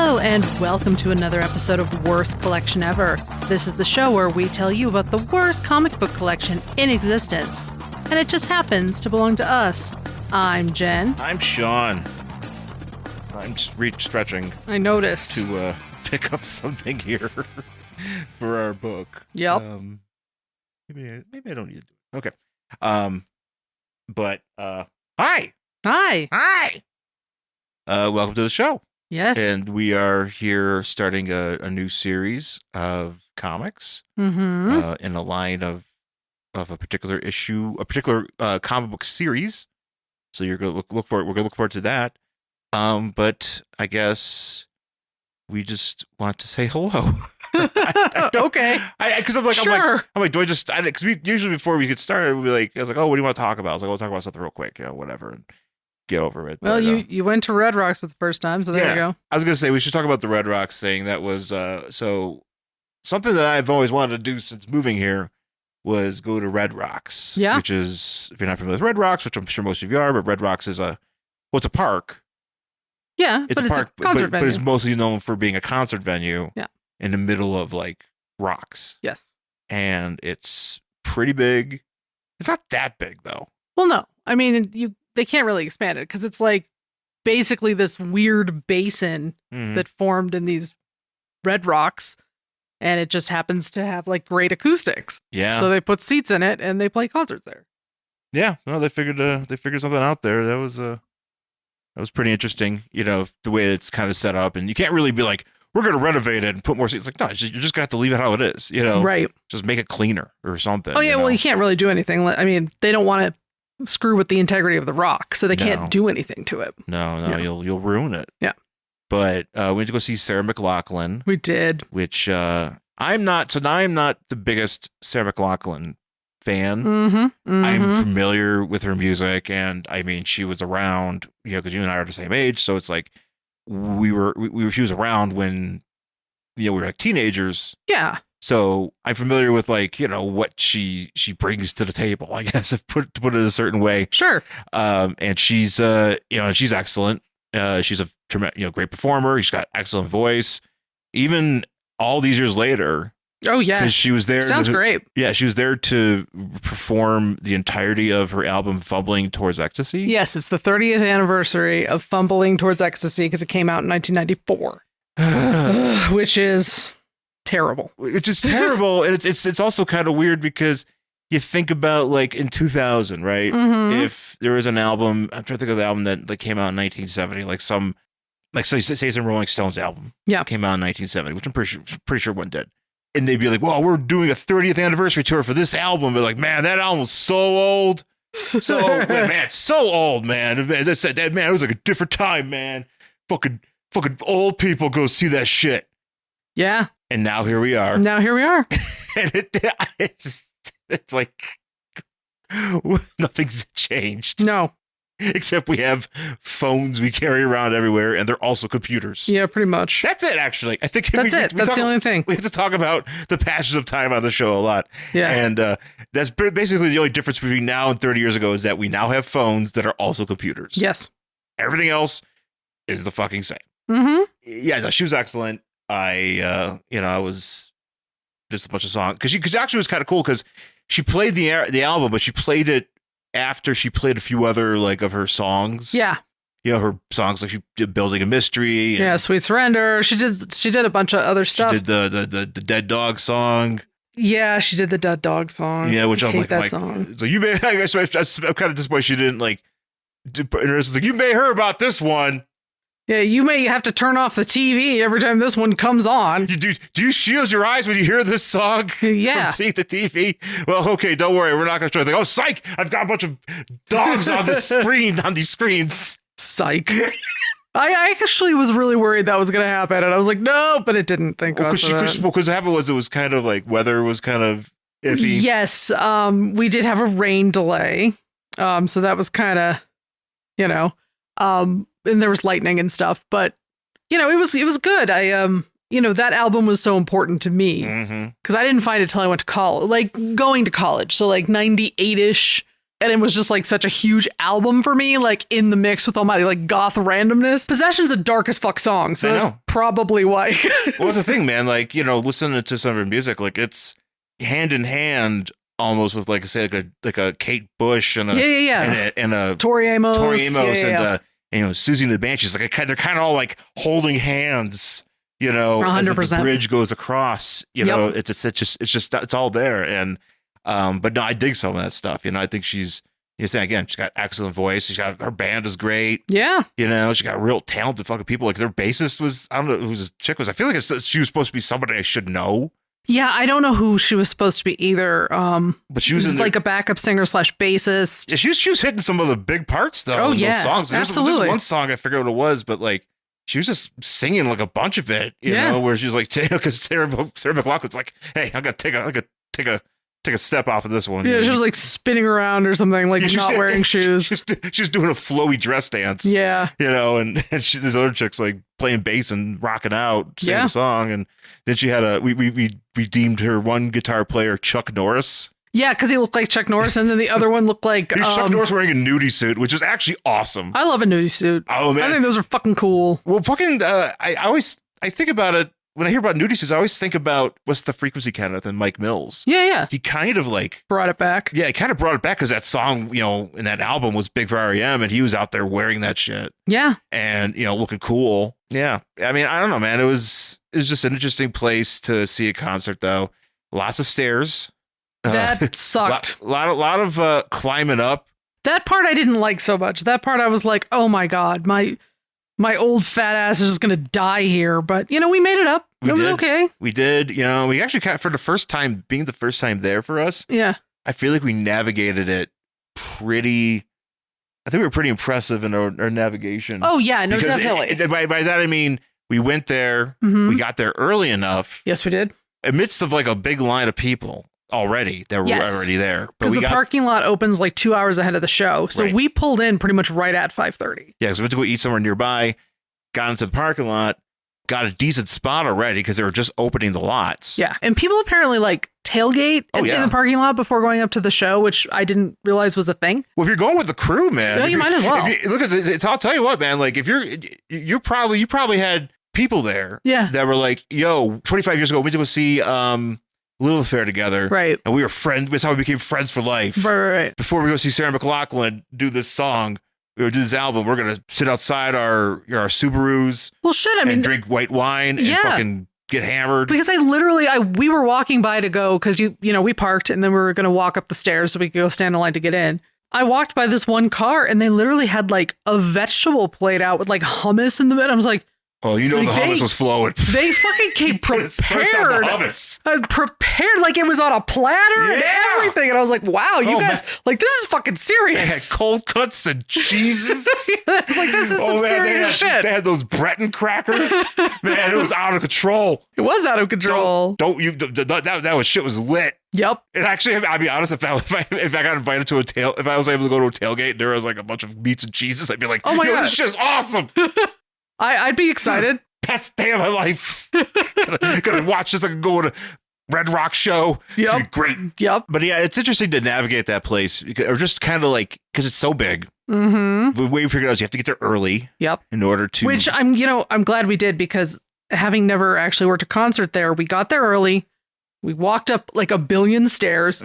Hello, and welcome to another episode of Worst Collection Ever. This is the show where we tell you about the worst comic book collection in existence, and it just happens to belong to us. I'm Jen. I'm Sean. I'm just stretching. I noticed. To pick up something here for our book. Yep. Maybe I don't need to do it. Okay. But hi. Hi. Welcome to the show. Yes. And we are here starting a new series of comics Mm-hmm. in a line of a particular issue, a particular comic book series. So you're gonna look for it. We're gonna look forward to that. But I guess we just want to say hello. Okay. Because I'm like, Sure. I'm like, do I just? Because we usually before we get started, we'd be like, I was like, oh, what do you want to talk about? I was like, we'll talk about something real quick, whatever, and get over it. Well, but, you went to Red Rocks for the first time, so there you go. I was gonna say we should talk about the Red Rocks thing. That was so something that I've always wanted to do since moving here was go to Red Rocks. Yeah. Which is, if you're not familiar with Red Rocks, which I'm sure most of you are, but Red Rocks is it's a park. Yeah, but it's a concert venue. But it's mostly known for being a concert venue. Yeah. In the middle of like rocks. Yes. And it's pretty big. It's not that big though. Well, no. I mean, they can't really expand it because it's like basically this weird basin that formed in these red rocks, and it just happens to have like great acoustics. Yeah. So they put seats in it and they play concerts there. Yeah. No, they figured something out there. That was pretty interesting. You know, the way it's kind of set up, and you can't really be like, we're going to renovate it and put more seats. Like, no, you're just going to have to leave it how it is, you know? Right. Just make it cleaner or something. Oh, yeah. Well, you can't really do anything. I mean, they don't want to screw with the integrity of the rock, so they can't do anything to it. No, you'll ruin it. Yeah. But we went to go see Sarah McLachlan. We did. Which I'm not the biggest Sarah McLachlan fan. Mm-hmm. I'm familiar with her music, and I mean, she was around, you know, because you and I are the same age, so it's like, she was around when, you know, we were like teenagers. Yeah. So I'm familiar with, like, you know, what she brings to the table, I guess, to put it a certain way. Sure. And she's she's excellent. She's a great performer. She's got excellent voice. Even all these years later. Oh yeah. Because she was there. Sounds great. Yeah, she was there to perform the entirety of her album "Fumbling Towards Ecstasy." Yes, it's the 30th anniversary of "Fumbling Towards Ecstasy" because it came out in 1994, which is terrible. It's just terrible, and it's also kind of weird because you think about, like, in 2000, right? Mm-hmm. If there was an album, I'm trying to think of the album that came out in 1970, say some Rolling Stones album, came out in 1970, which I'm pretty sure one did. And they'd be like, well, we're doing a 30th anniversary tour for this album. But like, man, that album's so old. So old, man. It's so old, man. Man, it was like a different time, man. Fucking old people go see that shit. Yeah. And now here we are. And it's like nothing's changed. No. Except we have phones we carry around everywhere, and they're also computers. Yeah, pretty much. That's it, actually. I think that's it. That's the only thing. We have to talk about the passage of time on the show a lot. Yeah. And that's basically the only difference between now and 30 years ago is that we now have phones that are also computers. Yes. Everything else is the fucking same. Mm-hmm. Yeah, no, she was excellent. I was just a bunch of songs. Because actually was kind of cool because she played the album, but she played it after she played a few other, like, of her songs. Yeah. You know, her songs, like she did Building a Mystery. Yeah, Sweet Surrender. She did a bunch of other stuff. She did the Dead Dog song. Yeah, she did the Dead Dog song. Yeah, which I I'm hate like, that song. So you may, I guess I'm kind of disappointed she didn't, like, it's like, you may hear about this one. Yeah, you may have to turn off the TV every time this one comes on. Do you shield your eyes when you hear this song? Yeah. From seeing the TV? Well, okay, don't worry. We're not going to show anything. Oh, psych! I've got a bunch of dogs on the screen, on these screens. Psych. I actually was really worried that was going to happen, and I was like, no, but it didn't. Thank God for that. Because what happened was it was kind of like weather was kind of iffy. Yes, we did have a rain delay, so that was kind of, and there was lightning and stuff, but it was good. I that album was so important to me because I didn't find it till I went to college, like going to college. So like 98-ish And it was just like such a huge album for me, like in the mix with all my like goth randomness. Possession's a dark as fuck song, so that's probably why. Well, that's the thing, man. Like, you know, listening to some of her music, like it's hand in hand almost with like I say like a Kate Bush and a Tori Amos, and you know, Susie and the Banshees. Like they're kind of all like holding hands. You know, 100%. as the bridge goes across. You know, it's all there. And but no, I dig some of that stuff. You know, I think she's got excellent voice. She's got her band is great. Yeah. You know, she got real talented fucking people. Like their bassist was, I don't know who this chick was. I feel like she was supposed to be somebody I should know. Yeah, I don't know who she was supposed to be either. But she was like a backup singer / bassist. Yeah, she was hitting some of the big parts though. Oh in yeah, those songs. Absolutely. There's one song I forget what it was, but like she was just singing like a bunch of it. You know, where she was like, because Sarah McLachlan's like, hey, I got to take a step off of this one. Yeah, she was like spinning around or something, like not wearing shoes. She's doing a flowy dress dance. Yeah. You know, and this other chick's like playing bass and rocking out, singing a song. And then she had we deemed her one guitar player Chuck Norris. Yeah, because he looked like Chuck Norris, and then the other one looked like Chuck Norris wearing a nudie suit, which is actually awesome. I love a nudie suit. Oh man, I think those are fucking cool. Well, fucking, I think about it. When I hear about nudie suits, I always think about What's the Frequency, Kenneth, and Mike Mills. Yeah. He kind of like brought it back. Yeah, he kind of brought it back because that song, you know, in that album was big for R.E.M. and he was out there wearing that shit. Yeah. And, you know, looking cool. Yeah. I mean, I don't know, man. It was just an interesting place to see a concert, though. Lots of stairs. That sucked. A lot of climbing up. That part I didn't like so much. That part I was like, oh my God, my old fat ass is just going to die here. But, you know, we made it up. It was okay. We did. You know, we actually for the first time, being the first time there for us. Yeah. I feel like we navigated it pretty. I think we were pretty impressive in our navigation. Oh, yeah. No, definitely. By that, I mean, we went there. Mm-hmm. We got there early enough. Yes, we did. Amidst of like a big line of people already that were already there. Because the parking lot opens like 2 hours ahead of the show. So we pulled in pretty much right at 5:30. Yeah, so we went to go eat somewhere nearby, got into the parking lot, got a decent spot already because they were just opening the lots. Yeah, and people apparently like tailgate in the parking lot before going up to the show, which I didn't realize was a thing. Well, if you're going with the crew, man. No, you might as well. Look at it. I'll tell you what, man. Like if you probably had people there that were like, yo, 25 years ago, we went to go see Little Affair together. Right. And we were friends. That's how we became friends for life. Right. Before we go see Sarah McLachlan do this song, or do this album, we're going to sit outside our Subarus. Well, shit. I mean, and drink white wine and fucking get hammered. Because we were walking by to go, because you know, we parked and then we were going to walk up the stairs so we could go stand in line to get in. I walked by this one car and they literally had like a vegetable plate out with like hummus in the middle. I was like, oh, you know, the hummus was flowing. They fucking came prepared. Prepared like it was on a platter and everything. And I was like, wow, you guys, like, this is fucking serious. They had cold cuts and cheeses. I was like, this is some serious shit. They had those Breton crackers. Man, it was out of control. It was out of control. That shit was lit. Yep. And actually, I'll be honest, if I got invited to if I was able to go to a tailgate and there was like a bunch of meats and cheeses, I'd be like, oh my God, this shit's awesome. I'd be excited. Best day of my life. gonna watch this. I can go to Red Rock show. It's gonna be great. Yep. But yeah, it's interesting to navigate that place, or just kind of like, because it's so big. Mm-hmm. The way we figured out is you have to get there early. Yep. In order to. Which I'm glad we did, because having never actually worked a concert there, we got there early. We walked up like a billion stairs,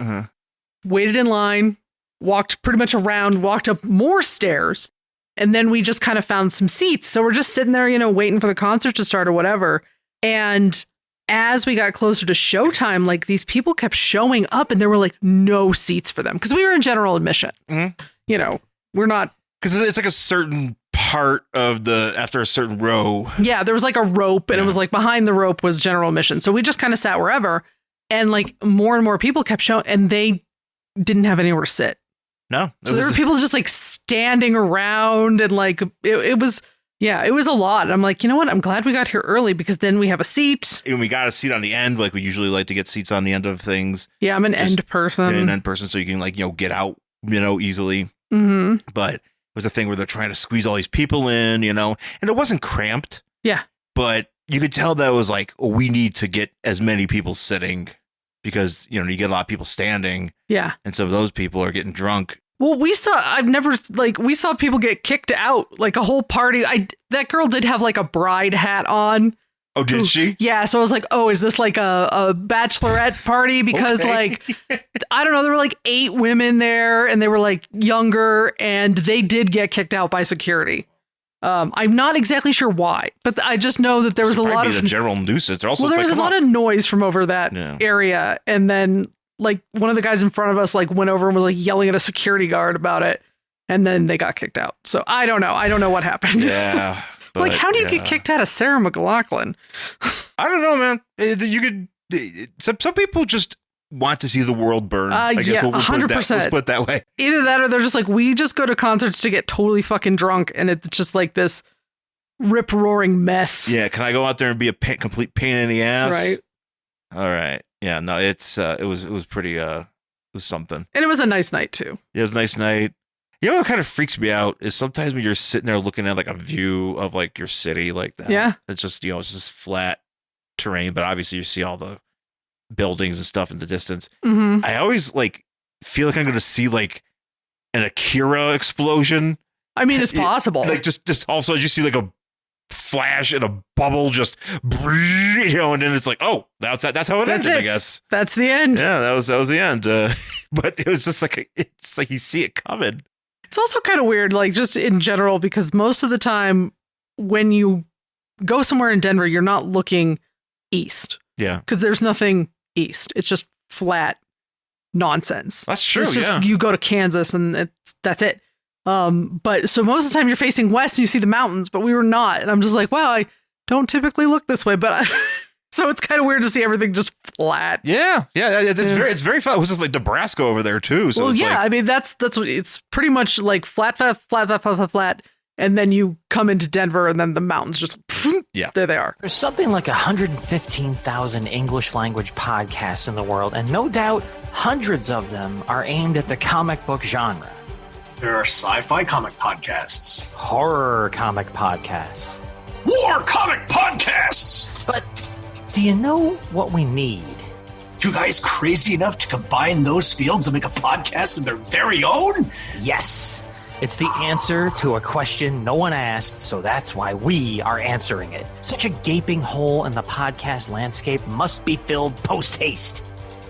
waited in line, walked pretty much around, walked up more stairs. And then we just kind of found some seats. So we're just sitting there, you know, waiting for the concert to start or whatever. And as we got closer to showtime, like these people kept showing up and there were like no seats for them because we were in general admission. Mm-hmm. You know, we're not. Because it's like a certain part of after a certain row. Yeah, there was like a rope and it was like behind the rope was general admission. So we just kind of sat wherever. And like more and more people kept showing and they didn't have anywhere to sit. No. So there were people just like standing around and like it was a lot. And I'm like, you know what? I'm glad we got here early because then we have a seat. And we got a seat on the end. Like we usually like to get seats on the end of things. Yeah, I'm an end person. So you can like, you know, get out, you know, easily. Mm-hmm. But it was a thing where they're trying to squeeze all these people in, you know, and it wasn't cramped. Yeah. But you could tell that it was like, oh, we need to get as many people sitting because, you know, you get a lot of people standing. Yeah. And some of those people are getting drunk Well, we saw people get kicked out, like a whole party. That girl did have like a bride hat on. Oh, did she? Yeah. So I was like, oh, is this like a bachelorette party? Because like, I don't know, there were like 8 women there and they were like younger and they did get kicked out by security. I'm not exactly sure why, but I just know that there was a lot of a general nuisance. Also, there was a lot of noise from over that area. And then like one of the guys in front of us like went over and was like yelling at a security guard about it. And then they got kicked out. So I don't know. I don't know what happened. Yeah. Like, how do you get kicked out of Sarah McLachlan? I don't know, man. You could. Some people just want to see the world burn. I guess 100%. Let's put it that way. Either that, or they're just like, we just go to concerts to get totally fucking drunk, and it's just like this rip roaring mess. Yeah. Can I go out there and be a complete pain in the ass? Right. All right. Yeah. No. It was pretty. It was something. And it was a nice night too. Yeah, it was a nice night. You know what kind of freaks me out is sometimes when you're sitting there looking at like a view of like your city like that. Yeah. It's just, it's just flat terrain, but obviously you see all the buildings and stuff in the distance. Mm-hmm. I always like feel like I'm going to see like an Akira explosion. I mean, it's possible. Like just all of a sudden you see like a flash and a bubble just, and then it's like, oh, that's how it ended, I guess. That's the end. Yeah, that was the end. But it was just like, it's like you see it coming. It's also kind of weird, like just in general, because most of the time when you go somewhere in Denver, you're not looking east. Yeah. Because there's nothing east. It's just flat nonsense. That's true. It's just, you go to Kansas and that's it. But so most of the time you're facing west and you see the mountains, but we were not. And I'm just like, wow, I don't typically look this way, but so it's kind of weird to see everything just flat. Yeah. It's very flat. It was just like Nebraska over there too. So well, I mean, that's what it's pretty much like flat. And then you come into Denver and then the mountains just, there they are. There's something like 115,000 English language podcasts in the world. And no doubt hundreds of them are aimed at the comic book genre. There are sci-fi comic podcasts. Horror comic podcasts. War comic podcasts! But do you know what we need? You guys crazy enough to combine those fields and make a podcast of their very own? Yes. It's the answer to a question no one asked, so that's why we are answering it. Such a gaping hole in the podcast landscape must be filled post-haste.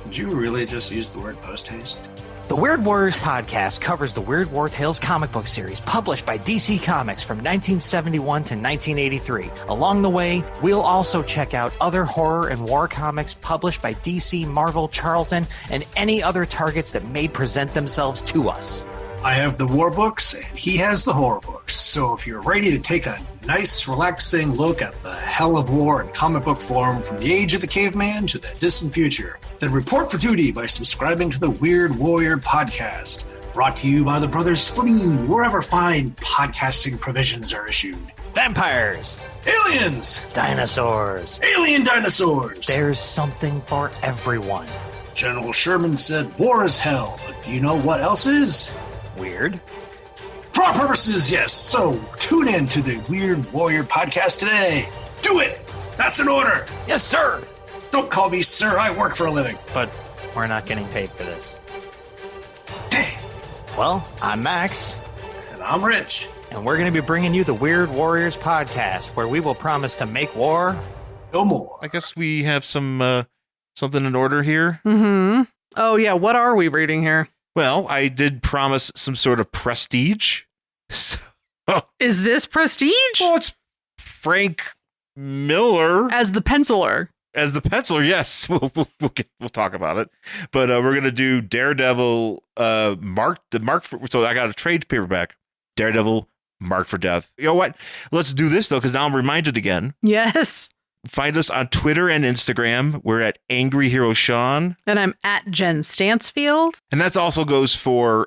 Did you really just use the word post-haste? The Weird Warriors podcast covers the Weird War Tales comic book series published by DC Comics from 1971 to 1983. Along the way, we'll also check out other horror and war comics published by DC, Marvel, Charlton, and any other targets that may present themselves to us. I have the war books, and he has the horror books. So if you're ready to take a nice, relaxing look at the hell of war in comic book form from the age of the caveman to the distant future, then report for duty by subscribing to the Weird Warrior podcast. Brought to you by the Brothers Spleen, wherever fine podcasting provisions are issued. Vampires. Aliens. Dinosaurs. Alien dinosaurs. There's something for everyone. General Sherman said war is hell, but do you know what else is? Weird. For our purposes, yes. So tune in to the Weird Warrior podcast today. Do it. That's an order. Yes, sir. Don't call me sir. I work for a living. But we're not getting paid for this. Dang. Well, I'm Max. And I'm Rich. And we're going to be bringing you the Weird Warriors podcast, where we will promise to make war no more. I guess we have some something in order here. Mm-hmm. Oh, yeah. What are we reading here? Well, I did promise some sort of prestige. So, is this prestige? Well, it's Frank Miller as the penciler. As the penciler, yes. We'll talk about it. But we're gonna do Daredevil. Marked. So I got a trade paperback. Daredevil marked for death. You know what? Let's do this though, because now I'm reminded again. Yes. Find us on Twitter and Instagram. We're at Angry Hero Sean. And I'm at Jen Stansfield. And that also goes for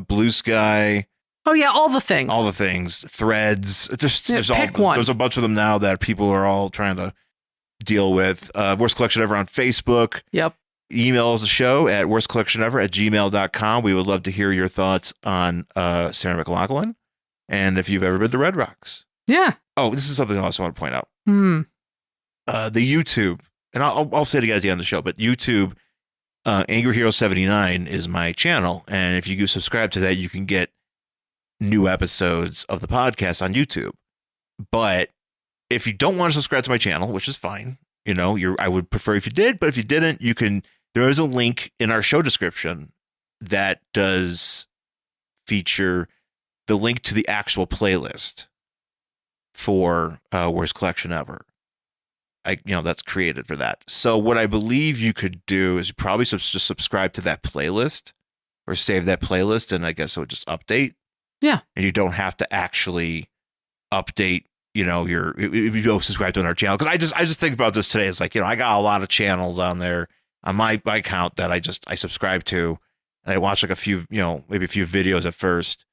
Blue Sky. Oh, yeah. All the things. All the things. Threads. There's a bunch of them now that people are all trying to deal with. Worst Collection Ever on Facebook. Yep. Email us the show at worstcollectionever@gmail.com. We would love to hear your thoughts on Sarah McLachlan. And if you've ever been to Red Rocks. Yeah. Oh, this is something else I want to point out. Hmm. The YouTube, and I'll say it again at the end of the show, but YouTube Angry Hero 79 is my channel. And if you subscribe to that, you can get new episodes of the podcast on YouTube. But if you don't want to subscribe to my channel, which is fine, I would prefer if you did, but if you didn't, there is a link in our show description that does feature the link to the actual playlist for Worst Collection Ever. That's created for that. So what I believe you could do is probably just subscribe to that playlist or save that playlist, and I guess it would just update. Yeah. And you don't have to actually update, if you go subscribe to our channel. Because I just think about this today. It's like, I got a lot of channels on there on my account that I subscribe to, and I watch like a few, maybe a few videos at first,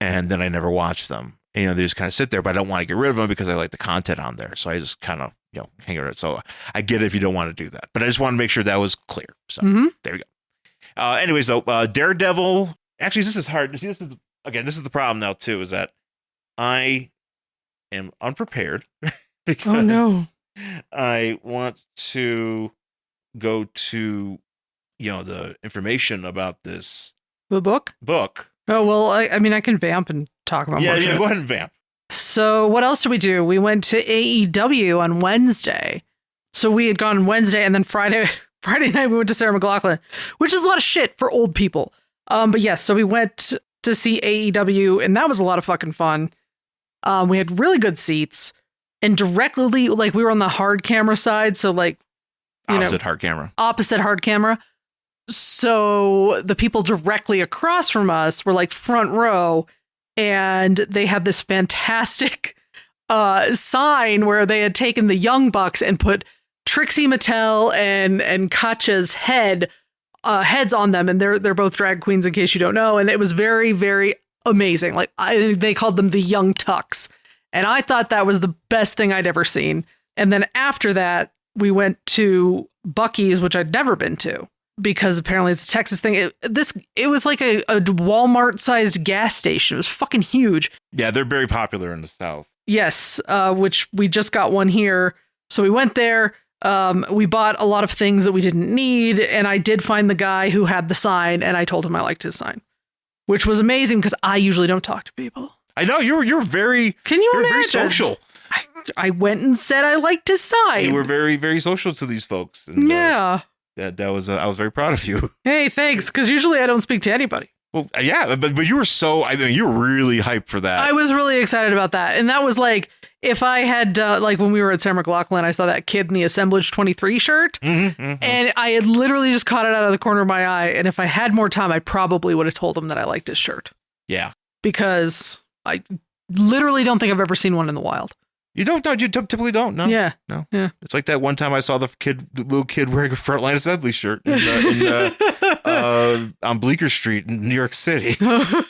and then I never watch them. And, they just kind of sit there, but I don't want to get rid of them because I like the content on there. So I just kind of, hang around. So I get it if you don't want to do that, but I just want to make sure that was clear. So There we go. Anyways, though, Daredevil, actually, this is hard. See, this is the problem now too, is that I am unprepared because I want to go to, the information about this. The book? Oh, well, I mean, I can vamp and talk about more. Yeah, go ahead and vamp. So what else did we do? We went to AEW on Wednesday. So we had gone Wednesday, and then Friday night we went to Sarah McLachlan, which is a lot of shit for old people. But yes, so we went to see AEW, and that was a lot of fucking fun. We had really good seats, and directly, like, we were on the hard camera side, so like, opposite hard camera. So the people directly across from us were like front row, and they had this fantastic sign where they had taken the Young Bucks and put Trixie Mattel and Katja's heads on them, and they're both drag queens, in case you don't know, and it was very, very amazing. Like, they called them the Young Tucks, and I thought that was the best thing I'd ever seen. And then after that, we went to Buc-ee's, which I'd never been to, because apparently it's a Texas thing. It was like a Walmart-sized gas station. It was fucking huge. Yeah, they're very popular in the South. Yes, which we just got one here. So we went there. We bought a lot of things that we didn't need, and I did find the guy who had the sign, and I told him I liked his sign, which was amazing because I usually don't talk to people. I know you're very. Can you imagine? Very social. I went and said I liked his sign. You were very, very social to these folks. And, yeah. That was I was very proud of you. Hey, thanks. Because usually I don't speak to anybody. Well, yeah, but you were you were really hyped for that. I was really excited about that, and that was like, if I had like when we were at Sarah McLachlan, I saw that kid in the Assemblage 23 shirt, and I had literally just caught it out of the corner of my eye. And if I had more time, I probably would have told him that I liked his shirt. Yeah, because I literally don't think I've ever seen one in the wild. You don't? No, you typically don't. No. Yeah. No. Yeah. It's like that one time I saw the little kid wearing a Frontline Assembly shirt on Bleecker Street in New York City. And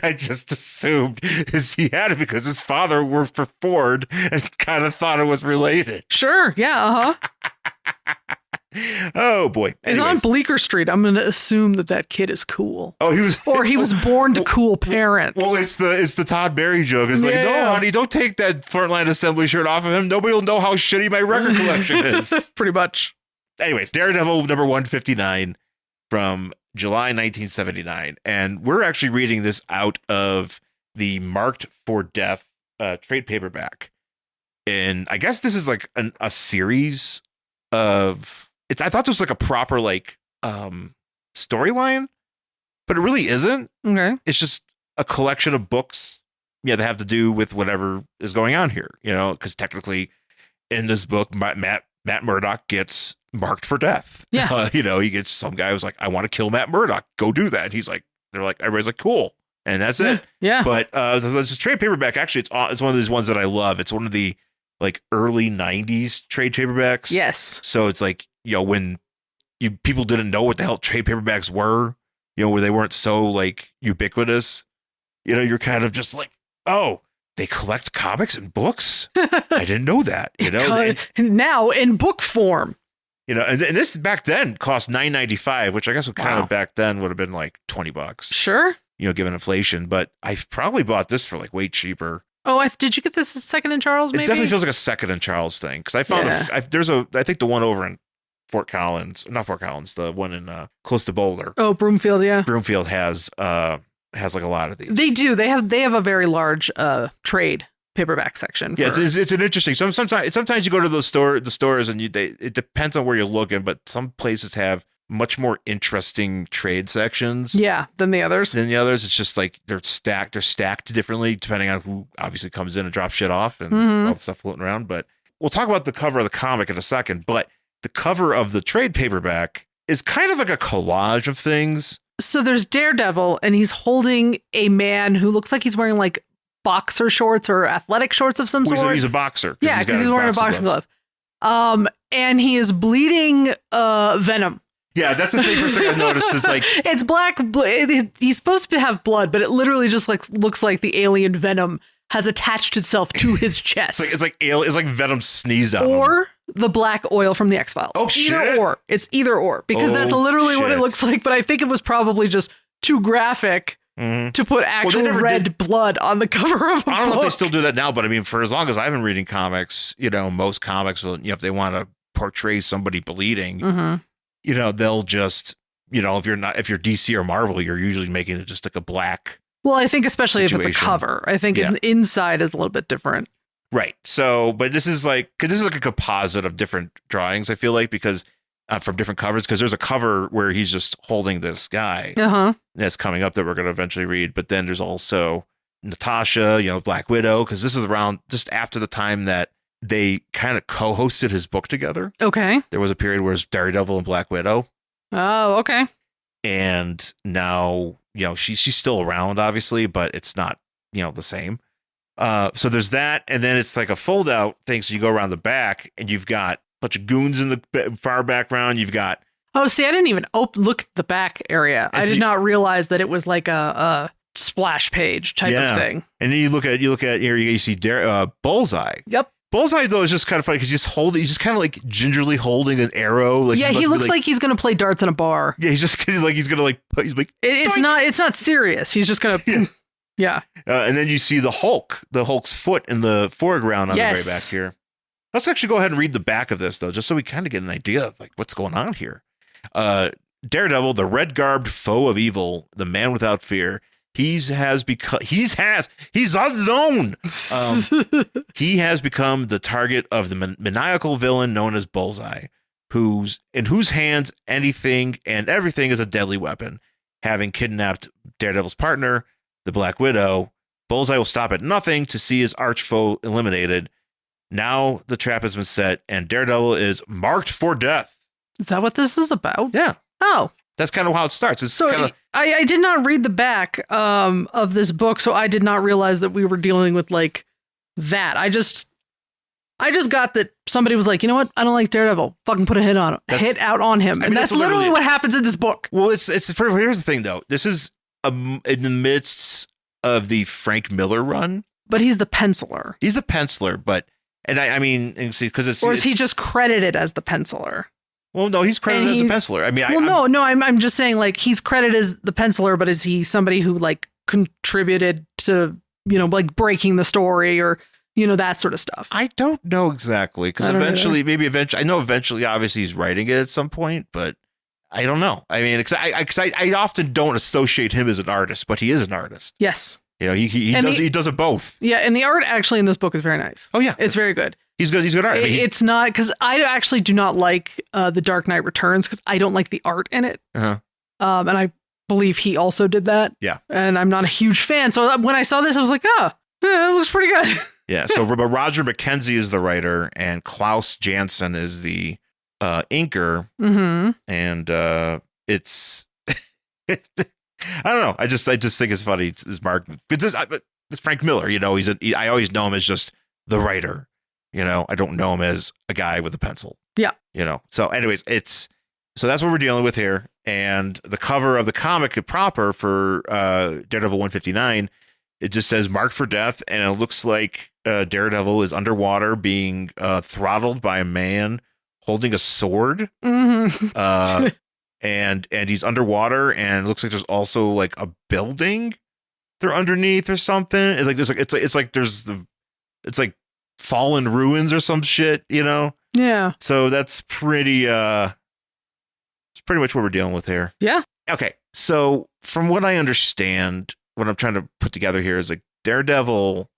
I just assumed he had it because his father worked for Ford and kind of thought it was related. Sure. Yeah. Oh boy. He's on Bleecker Street. I'm going to assume that kid is cool. Oh, he was born to cool parents. Well, it's the Todd Berry joke. It's like, no, honey, don't take that Frontline Assembly shirt off of him. Nobody will know how shitty my record collection is. Pretty much. Anyways, Daredevil number 159 from July 1979. And we're actually reading this out of the Marked for Death trade paperback. And I guess this is like a series of... I thought this was like a proper storyline, but it really isn't. Okay. It's just a collection of books, that have to do with whatever is going on here, because technically in this book, Matt Murdock gets marked for death. Yeah. He gets some guy who's like, I want to kill Matt Murdock. Go do that. And he's like, everybody's like, cool. And that's it. Yeah. But this trade paperback, actually, it's one of these ones that I love. It's one of the early 90s trade paperbacks. Yes. So it's like, when people didn't know what the hell trade paperbacks were, where they weren't so ubiquitous, you're kind of just like, oh, they collect comics and books. I didn't know that, and now in book form, and this back then cost $9.95, which I guess of back then would have been like $20. Sure. Given inflation, but I probably bought this for way cheaper. Oh, did you get this at Second and Charles? Maybe it definitely feels like a Second and Charles thing because I found I think the one over in Fort Collins, not Fort Collins, the one in close to Boulder. Oh, Broomfield, yeah. Broomfield has like a lot of these. They do. They have a very large trade paperback section. Yeah, it's an interesting. Sometimes you go to the stores and it depends on where you're looking, but some places have much more interesting trade sections. Yeah, than the others. It's just like they're stacked differently depending on who obviously comes in and drops shit off and all the stuff floating around. But we'll talk about the cover of the comic in a second. But the cover of the trade paperback is kind of like a collage of things. So there's Daredevil, and he's holding a man who looks like he's wearing like boxer shorts or athletic shorts of some sort. He's a boxer. Yeah, because he's wearing a boxing glove. And he is bleeding venom. Yeah, that's the first thing I noticed is like it's black. He's supposed to have blood, but it literally just looks like the alien venom has attached itself to his chest. It's like venom sneezed out. Or the black oil from the X-Files. Oh, shit. It's either or because that's literally what it looks like. But I think it was probably just too graphic to put actual red blood on the cover of a book. I don't know if they still do that now, but I mean, for as long as I've been reading comics, most comics will, if they want to portray somebody bleeding, they'll just, if you're DC or Marvel, you're usually making it just like a black. Well, I think especially situation. If it's a cover, I think the inside is a little bit different. Right. So, but this is like a composite of different drawings, I feel like, because from different covers, because there's a cover where he's just holding this guy that's coming up that we're going to eventually read. But then there's also Natasha, Black Widow, because this is around just after the time that they kind of co-hosted his book together. Okay. There was a period where it was Daredevil and Black Widow. Oh, okay. And now, she's still around, obviously, but it's not, the same. So there's that. And then it's like a fold out thing. So you go around the back and you've got a bunch of goons in the far background. You've got. Oh, see, I didn't even look at the back area. I did not realize that it was like a splash page type of thing. And then you look at here, you see Bullseye. Yep. Bullseye, though, is just kind of funny because he's just kind of like gingerly holding an arrow. Like he looks like he's going to play darts in a bar. Yeah, he's like. It's not serious. He's just going to. Yeah. And then you see the Hulk's foot in the foreground on the very back here. Let's actually go ahead and read the back of this, though, just so we kind of get an idea of like what's going on here. Daredevil, the red-garbed foe of evil, the man without fear. He's unknown. He has become the target of the maniacal villain known as Bullseye, in whose hands anything and everything is a deadly weapon. Having kidnapped Daredevil's partner, the Black Widow, Bullseye will stop at nothing to see his arch foe eliminated. Now the trap has been set, and Daredevil is marked for death. Is that what this is about? Yeah. Oh. That's kind of how it starts. I did not read the back of this book, so I did not realize that we were dealing with like that. I just got that somebody was like, you know what? I don't like Daredevil. Fucking put a hit out on him. And that's literally what happens in this book. Well, here's the thing, though. This is in the midst of the Frank Miller run. But he's the penciler. He's the penciler, but I mean, because it's. Or is he just credited as the penciler? Well, no, he's credited as a penciler. I mean, I'm just saying, like, he's credited as the penciler, but is he somebody who like contributed to, like breaking the story or, that sort of stuff? I don't know exactly, because eventually, obviously he's writing it at some point, but I don't know. I mean, I often don't associate him as an artist, but he is an artist. Yes. He does it both. Yeah, and the art actually in this book is very nice. Oh yeah, it's very good. He's good art. It's not, because I actually do not like The Dark Knight Returns because I don't like the art in it. Uh-huh. And I believe he also did that. Yeah. And I'm not a huge fan. So when I saw this, I was like, it looks pretty good. Yeah. So Roger McKenzie is the writer and Klaus Janson is the inker. Mm-hmm. And it's, I don't know. I just think it's funny. It's Mark. It's Frank Miller. I always know him as just the writer. I don't know him as a guy with a pencil. Yeah. So anyways, so that's what we're dealing with here. And the cover of the comic proper for Daredevil 159, it just says marked for death. And it looks like Daredevil is underwater being throttled by a man holding a sword. Mm-hmm. And he's underwater, and it looks like there's also like a building they're underneath or something. It's like fallen ruins or some shit, Yeah. So that's pretty pretty much what we're dealing with here. Yeah. Okay. So from what I understand, what I'm trying to put together here is like Daredevil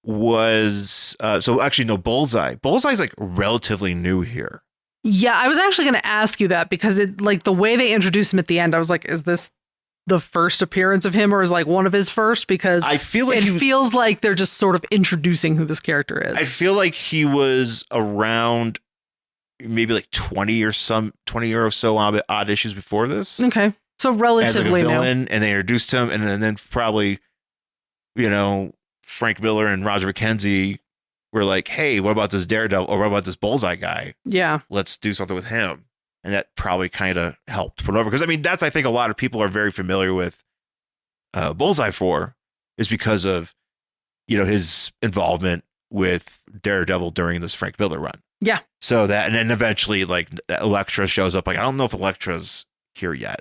was Bullseye. Bullseye's like relatively new here. Yeah, I was actually going to ask you that because it like the way they introduced him at the end, I was like, is this the first appearance of him or is like one of his first? Because I feel like it feels like they're just sort of introducing who this character is. I feel like he was around maybe like 20 or so odd issues before this. Okay. So relatively as like a villain, new. And they introduced him and then probably, Frank Miller and Roger McKenzie were like, hey, what about this Daredevil or what about this Bullseye guy? Yeah. Let's do something with him. And that probably kind of helped put over. Because, I think a lot of people are very familiar with Bullseye is because of, his involvement with Daredevil during this Frank Miller run. Yeah. So that, and then eventually, like, Elektra shows up. Like, I don't know if Elektra's here yet.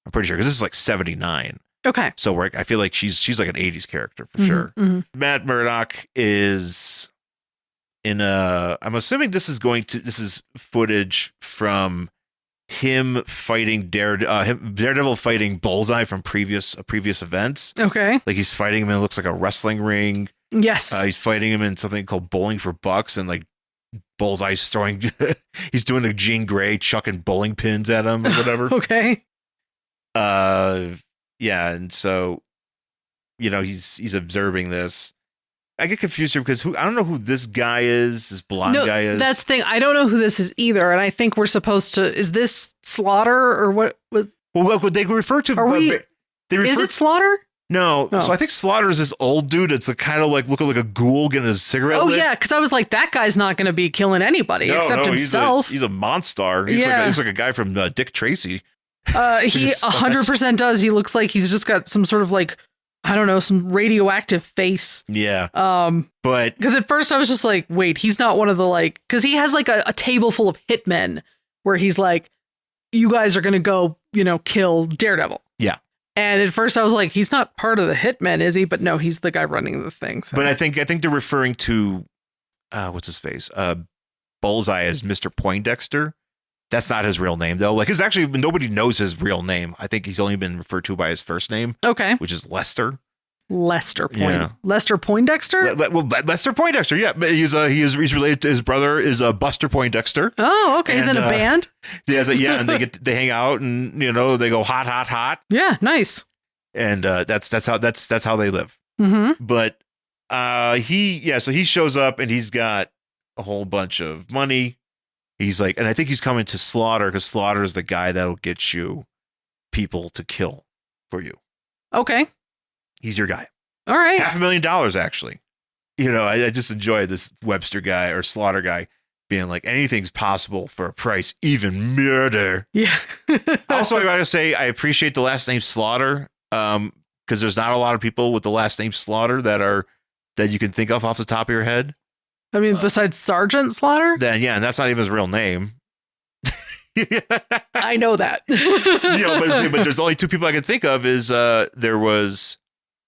I'm pretty sure because this is like 79. Okay. So I feel like she's like an 80s character for sure. Mm-hmm. Matt Murdock is I'm assuming this is footage from him fighting Daredevil fighting Bullseye from previous events. Okay. Like he's fighting him and it looks like a wrestling ring. Yes. He's fighting him in something called Bowling for Bucks and like Bullseye's throwing he's doing a Jean Grey chucking bowling pins at him or whatever. Okay. Yeah, and so he's observing this. I get confused here because I don't know who this guy is, this blonde guy is. That's the thing. I don't know who this is either, and I think we're supposed to. Is this Slaughter or what? Well, they refer to. Is it Slaughter? No. So I think Slaughter is this old dude. It's kind of like looking like a ghoul getting his cigarette lit. Yeah, because I was like, that guy's not going to be killing anybody except himself. He's a monster. He's like a guy from Dick Tracy. He 100% does. He looks like he's just got some sort of like, I don't know, some radioactive face. Yeah. But because at first I was just like, wait, he's not one of the like, because he has like a table full of hitmen where he's like, you guys are going to go, kill Daredevil. Yeah. And at first I was like, he's not part of the hitmen, is he? But no, he's the guy running the thing. So. But I think they're referring to, what's his face? Bullseye as Mr. Poindexter. That's not his real name, though. Like, nobody knows his real name. I think he's only been referred to by his first name. Okay. Which is Lester. Lester Poindexter? Lester Poindexter, yeah. But he's related to his brother is Buster Poindexter. Oh, okay. He's in a band? And they hang out and, they go hot, hot, hot. Yeah, nice. And that's how they live. Mm-hmm. But so he shows up and he's got a whole bunch of money. He's like, and I think he's coming to Slaughter because Slaughter is the guy that'll get you people to kill for you. Okay. He's your guy. All right. $500,000, actually. I just enjoy this Webster guy or Slaughter guy being like, anything's possible for a price, even murder. Yeah. Also, I gotta say, I appreciate the last name Slaughter because there's not a lot of people with the last name Slaughter that you can think of off the top of your head. I mean, besides Sergeant Slaughter? Then, yeah, and that's not even his real name. I know that. But there's only two people I can think of there was,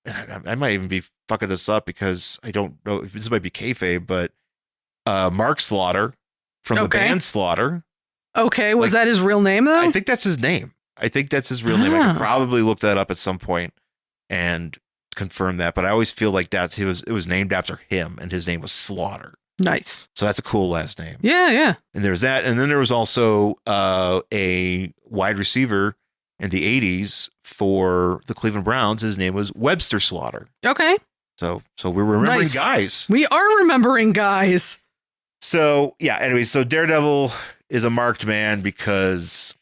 I might even be fucking this up because I don't know if this might be kayfabe, but Mark Slaughter from the band Slaughter. Okay, was that his real name, though? I think that's his name. I think that's his real name. I could probably look that up at some point and confirm that, but I always feel like it was named after him and his name was Slaughter. Nice. So that's a cool last name. Yeah. And there's that, and then there was also a wide receiver in the 80s for the Cleveland Browns. His name was Webster Slaughter. Okay. So we're remembering guys. We are remembering guys. So yeah, anyway, so Daredevil is a marked man because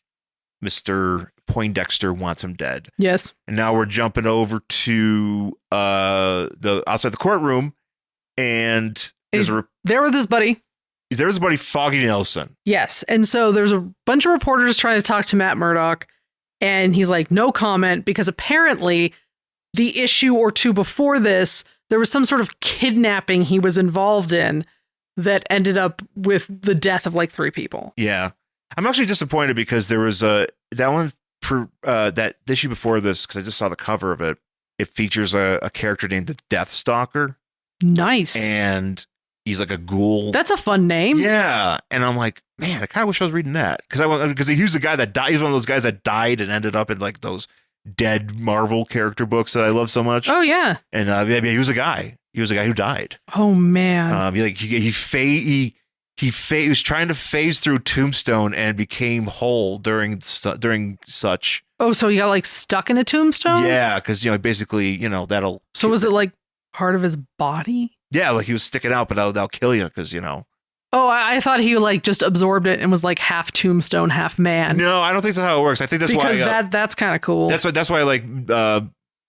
Mr. Poindexter wants him dead. Yes. And now we're jumping over to the outside the courtroom, and there with his buddy. There's his buddy Foggy Nelson. Yes. And so there's a bunch of reporters trying to talk to Matt Murdock, and he's like, no comment, because apparently the issue or two before this, there was some sort of kidnapping he was involved in that ended up with the death of like 3 people. Yeah. I'm actually disappointed because there was that issue before this, because I just saw the cover of it. It features a character named the Death Stalker. Nice. And He's like a ghoul. That's a fun name. Yeah. And I'm like, man, I kind of wish I was reading that. Because he was the guy that died. He's one of those guys that died and ended up in like those dead Marvel character books that I love so much. Oh, yeah. And he was a guy. He was a guy who died. Oh, man. He was trying to phase through Tombstone and became whole during such. Oh, so he got like stuck in a tombstone? Yeah, because basically, that'll. So was it like part of his body? Yeah, like he was sticking out, but that'll kill you because Oh, I thought he like just absorbed it and was like half tombstone, half man. No, I don't think that's how it works. I think that's because why that's kind of cool. That's why like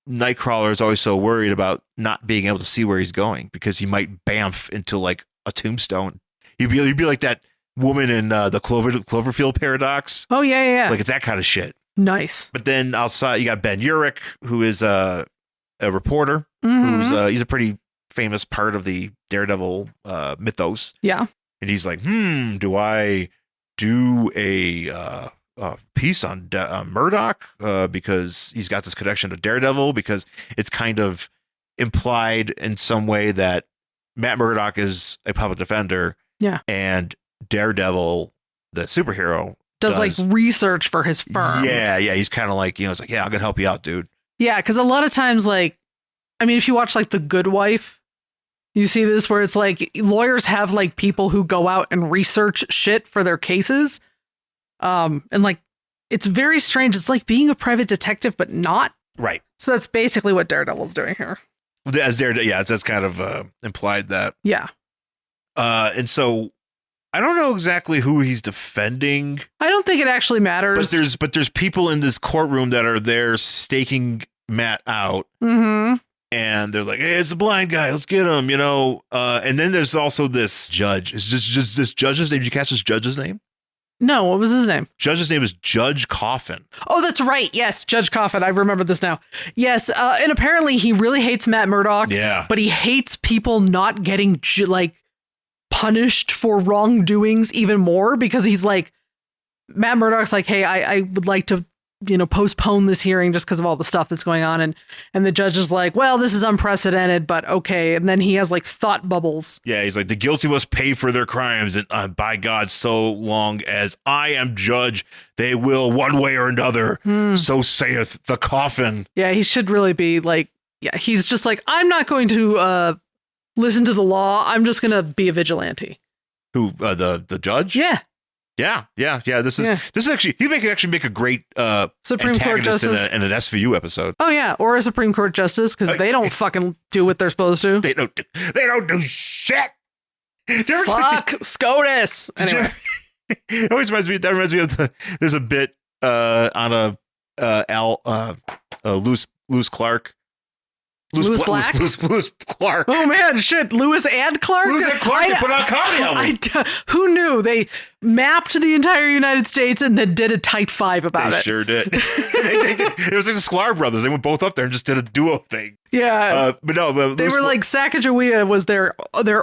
Nightcrawler is always so worried about not being able to see where he's going because he might bamf into like a tombstone. He'd be like that woman in the Cloverfield paradox. Oh yeah. Like it's that kind of shit. Nice. But then outside you got Ben Urich, who is a reporter. Mm-hmm. He's a pretty famous part of the Daredevil mythos. Yeah. And he's like, do I do a piece on Murdoch because he's got this connection to Daredevil, because it's kind of implied in some way that Matt Murdock is a public defender. Yeah. And Daredevil, the superhero, does like research for his firm. Yeah. He's kind of like, it's like, yeah, I'm going to help you out, dude. Yeah. Because a lot of times, like, I mean, if you watch like The Good Wife, you see this where it's like lawyers have like people who go out and research shit for their cases. And like, it's very strange. It's like being a private detective, but not. Right. So that's basically what Daredevil's doing here. As Daredevil, yeah, that's kind of implied that. Yeah. And so I don't know exactly who he's defending. I don't think it actually matters. But there's people in this courtroom that are there staking Matt out. Mm-hmm. And they're like, hey, it's a blind guy. Let's get him, And then there's also this judge. Is just this judge's name? Did you catch this judge's name? No, what was his name? Judge's name is Judge Coffin. Oh, that's right. Yes, Judge Coffin. I remember this now. Yes, and apparently he really hates Matt Murdock. Yeah. But he hates people not getting punished for wrongdoings even more, because he's like, Matt Murdock's like, hey, I would like to postpone this hearing just because of all the stuff that's going on. And the judge is like, well, this is unprecedented, but okay. And then he has like thought bubbles. Yeah, he's like, the guilty must pay for their crimes. And by God, so long as I am judge, they will one way or another. So saith the coffin. Yeah, he should really be like, he's just like, I'm not going to listen to the law. I'm just going to be a vigilante. Who, the judge? Yeah. Yeah. This is actually, he can actually make a great Supreme Court justice in an SVU episode. Oh yeah, or a Supreme Court justice, because they don't fucking do what they're supposed to. They don't do shit. Fuck SCOTUS. Anyway, it always reminds me of there's a bit on Lewis Clark. Lewis Black? Lewis Clark. Oh man, shit. Lewis and Clark? Lewis and Clark, they put out a comedy album. Who knew? They mapped the entire United States and then did a tight five about it. They sure did. It was like the Sklar brothers. They went both up there and just did a duo thing. Yeah. But they were like, Sacagawea was their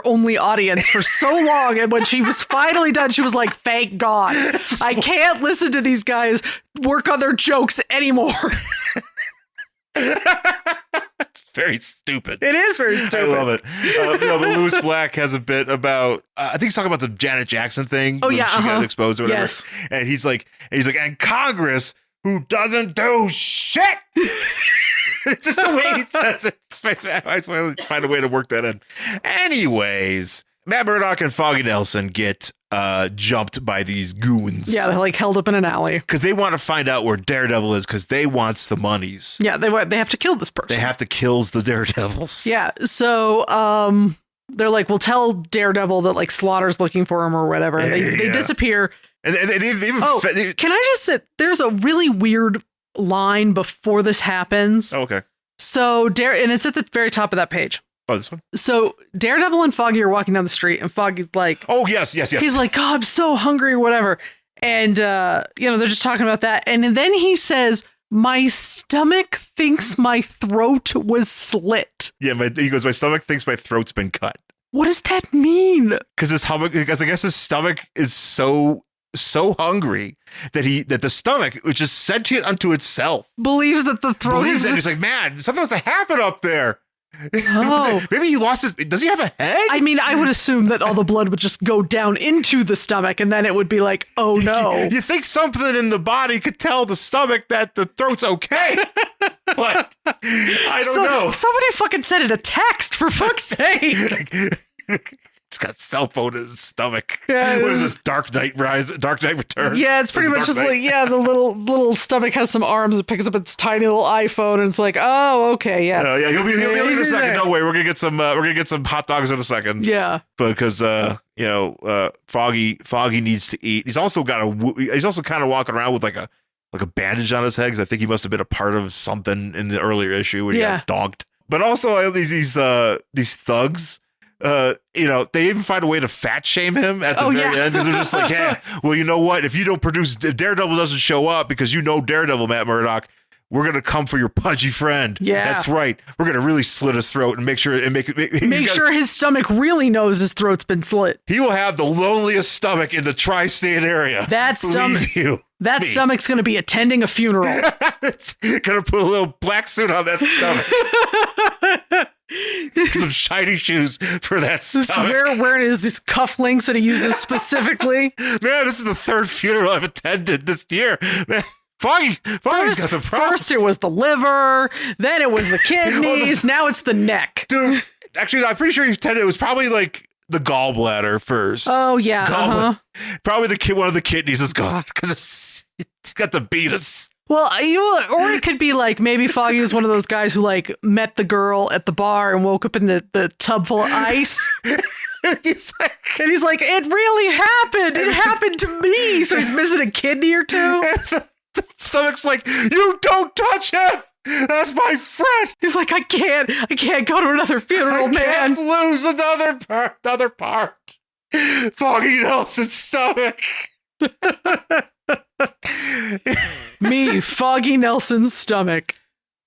only audience for so long. And when she was finally done, she was like, thank God. I can't listen to these guys work on their jokes anymore. It's very stupid. It is very stupid. I love it. But Lewis Black has a bit about, I think he's talking about the Janet Jackson thing. Oh, yeah. She got exposed or whatever. Yes. And he's like, and Congress, who doesn't do shit. Just the way he says it. I find a way to work that in. Anyways, Matt Murdock and Foggy Nelson get jumped by these goons. Yeah, they're like held up in an alley. Because they want to find out where Daredevil is, because they wants the monies. Yeah, they have to kill this person. They have to kill the Daredevils. Yeah, so they're like, we'll tell Daredevil that like Slaughter's looking for him or whatever. And they disappear. And they even can I just say, there's a really weird line before this happens. Oh, okay. So and it's at the very top of that page. Oh, this one? So Daredevil and Foggy are walking down the street, and Foggy's like, oh, yes. He's like, oh, I'm so hungry or whatever. And, they're just talking about that. And then he says, my stomach thinks my throat was slit. Yeah, he goes, my stomach thinks my throat's been cut. What does that mean? Because I guess his stomach is so hungry that the stomach, which is sentient unto itself, believes that the throat believes that. He's like, man, something must have happened up there. Oh. Maybe he lost his. Does he have a head? I mean, I would assume that all the blood would just go down into the stomach, and then it would be like, oh no. You think something in the body could tell the stomach that the throat's okay? But I don't know. Somebody fucking sent it a text, for fuck's sake. It's got cell phone in his stomach. Yeah, what is this? Dark Knight Returns? Yeah, it's pretty much just like, the little stomach has some arms. It picks up its tiny little iPhone, and it's like, oh, okay, yeah. He'll be in a second. Don't worry, we're gonna get some hot dogs in a second. Yeah, because Foggy needs to eat. He's also kind of walking around with like a bandage on his head, because I think he must have been a part of something in the earlier issue when he got donked. But also, I have these thugs. They even find a way to fat shame him at the very end, because they're just like, yeah, well, you know what? If Daredevil doesn't show up because you know Daredevil, Matt Murdock, we're going to come for your pudgy friend. Yeah. That's right. We're going to really slit his throat and make sure his stomach really knows his throat's been slit. He will have the loneliest stomach in the tri-state area. That stomach's going to be attending a funeral. It's going to put a little black suit on that stomach. Some shiny shoes for that stomach. Wearing his cufflinks that he uses specifically. Man, this is the third funeral I've attended this year. Man, Foggy's got some problems. First it was the liver, then it was the kidneys, now it's the neck. Dude, actually, I'm pretty sure it was probably like the gallbladder first. Oh, yeah. Probably one of the kidneys is gone because it's got the beatus. Well, or it could be like maybe Foggy was one of those guys who like met the girl at the bar and woke up in the tub full of ice. And he's like, it really happened. It happened to me. So he's missing a kidney or two. The stomach's like, you don't touch him. That's my friend. He's like, I can't go to another funeral, man. I can't lose another part. Foggy Nelson's stomach. Me, Foggy Nelson's stomach.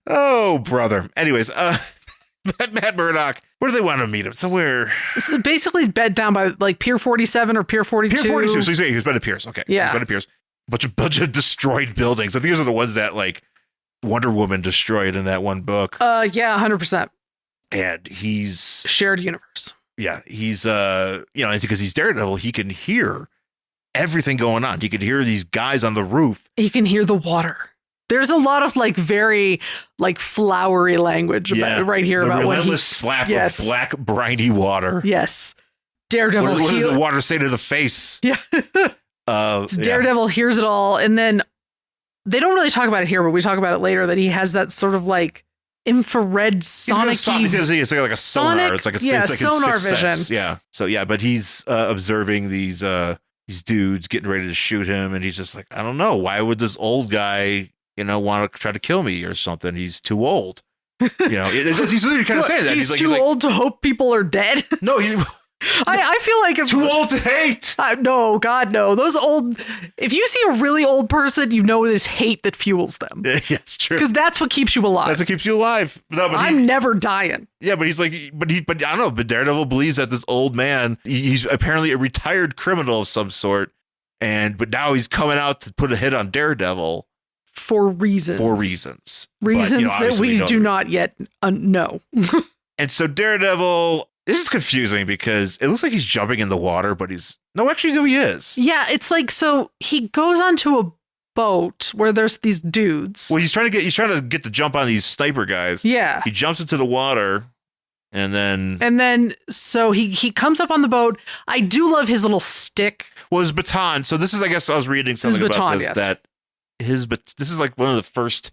Oh, brother. Anyways, Matt Murdock, where do they want to meet him? Somewhere. So basically bed down by like Pier 47 or Pier 42. Pier 42. So he's been at Piers. Okay. Yeah. He's been at Piers. Bunch of destroyed buildings. I think these are the ones that like Wonder Woman destroyed in that one book. Yeah, 100%. And he's shared universe. Yeah, he's it's because he's Daredevil, he can hear everything going on. He can hear these guys on the roof. He can hear the water. There's a lot of like very like flowery language right here the about when relentless slap of black briny water. Yes. Daredevil. What does the water say to the face? Yeah. Daredevil hears it all, and then they don't really talk about it here, but we talk about it later that he has that sort of like infrared sonic. It's like a sonar. It's like sonar his vision. Sense. Yeah. So but he's observing these dudes getting ready to shoot him, and he's just like, I don't know, why would this old guy want to try to kill me or something? He's too old. He's literally kind of saying that. He's too old to hope people are dead. No, I feel like too old to hate. No, God, no. Those old. If you see a really old person, there's hate that fuels them. Yeah, it's true. Because that's what keeps you alive. That's what keeps you alive. No, but I'm never dying. Yeah, but he's like, but I don't know. But Daredevil believes that this old man, he's apparently a retired criminal of some sort, but now he's coming out to put a hit on Daredevil for reasons. That we do not yet know. And so Daredevil. This is confusing because it looks like he's jumping in the water, but he is. Yeah, it's like, so he goes onto a boat where there's these dudes. Well, he's trying to get the jump on these sniper guys. Yeah. He jumps into the water and then so he comes up on the boat. I do love his little stick. Well, his baton. So this is, I guess I was reading something about this, that this is like one of the first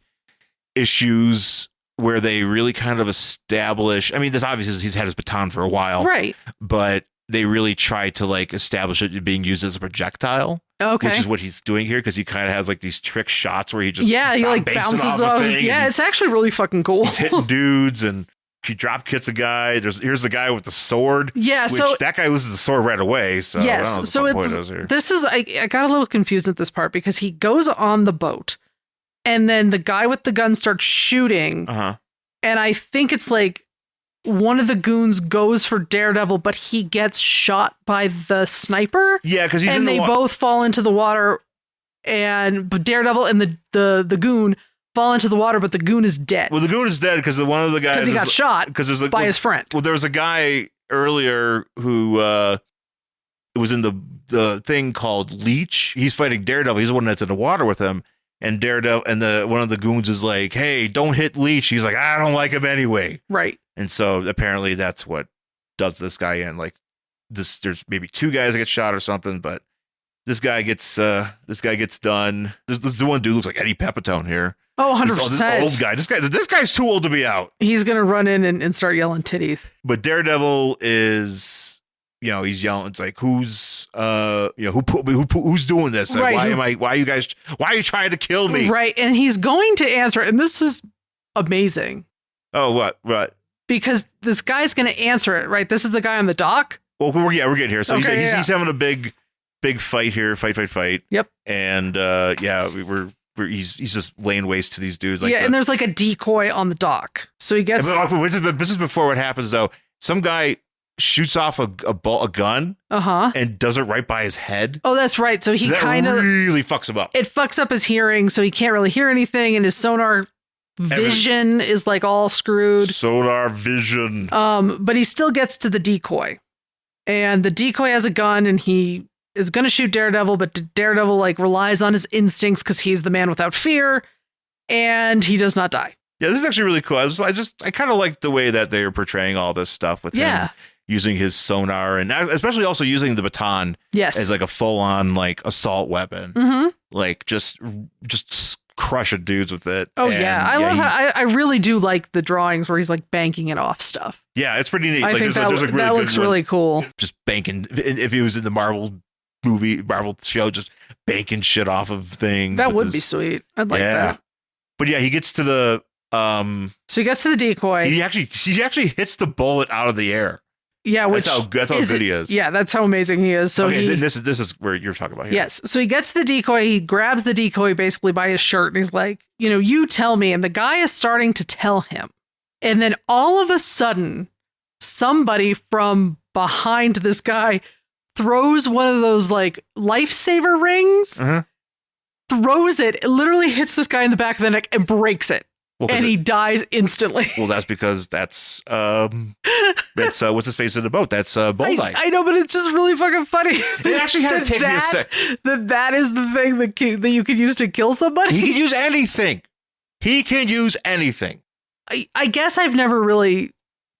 issues where they really kind of establish, I mean, this obviously he's had his baton for a while. Right. But they really try to like establish it being used as a projectile. Okay. Which is what he's doing here, because he kind of has like these trick shots where he just he like bounces off. Yeah, it's actually really fucking cool. He's hitting dudes and he drop kicks a guy. Here's the guy with the sword. Yeah, so that guy loses the sword right away. So yes, so I got a little confused at this part because he goes on the boat. And then the guy with the gun starts shooting. Uh-huh. And I think it's like one of the goons goes for Daredevil, but he gets shot by the sniper. Yeah, because they both fall into the water. But Daredevil and the goon fall into the water, but the goon is dead. Well, the goon is dead because one of the guys... Because he got shot by his friend. Well, there was a guy earlier who was in the thing called Leech. He's fighting Daredevil. He's the one that's in the water with him. And Daredevil and one of the goons is like, hey, don't hit Leech. He's like, I don't like him anyway. Right. And so apparently that's what does this guy in. Like this, there's maybe 2 guys that get shot or something, but this guy gets done. This one dude looks like Eddie Pepitone here. Oh, 100%. This old guy. This guy's too old to be out. He's going to run in and start yelling titties. But Daredevil is, he's yelling. It's like, who's doing this? Like, right. Why are you trying to kill me? Right. And he's going to answer it. And this is amazing. Oh, what? Because this guy's going to answer it, right? This is the guy on the dock. Well, we're getting here. So okay, he's having a big fight here. Fight. Yep. And he's just laying waste to these dudes. Like and there's like a decoy on the dock. So he gets. This is before what happens though. Some guy shoots off a gun. And does it right by his head. Oh, that's right. So he kind of really fucks him up. It fucks up his hearing, so he can't really hear anything, and his sonar vision is like all screwed. Sonar vision. But he still gets to the decoy, and the decoy has a gun, and he is going to shoot Daredevil, but Daredevil like relies on his instincts because he's the man without fear, and he does not die. Yeah, this is actually really cool. I kind of like the way that they're portraying all this stuff with him using his sonar, and especially also using the baton as like a full-on like assault weapon. Mm-hmm. Like just crushing dudes with it. Oh, and, I love how I really do like the drawings where he's like banking it off stuff. Yeah, it's pretty neat. I think that looks really cool. Just banking. If he was in the Marvel show, just banking shit off of things. That would be sweet. I'd like that. But yeah, he gets to the so he gets to the decoy. He actually hits the bullet out of the air. Yeah, that's how good he is. Yeah, that's how amazing he is. So this is where you're talking about here. Yes. So he gets the decoy, he grabs the decoy basically by his shirt, and he's like, you tell me. And the guy is starting to tell him. And then all of a sudden, somebody from behind this guy throws one of those like lifesaver rings, throws it literally hits this guy in the back of the neck and breaks it. Well, and he dies instantly. Well, that's because that's what's his face in the boat. That's Bullseye. I know, but it's just really fucking funny. It actually had to take me a sec. That is the thing that you could use to kill somebody. He can use anything. I guess I've never really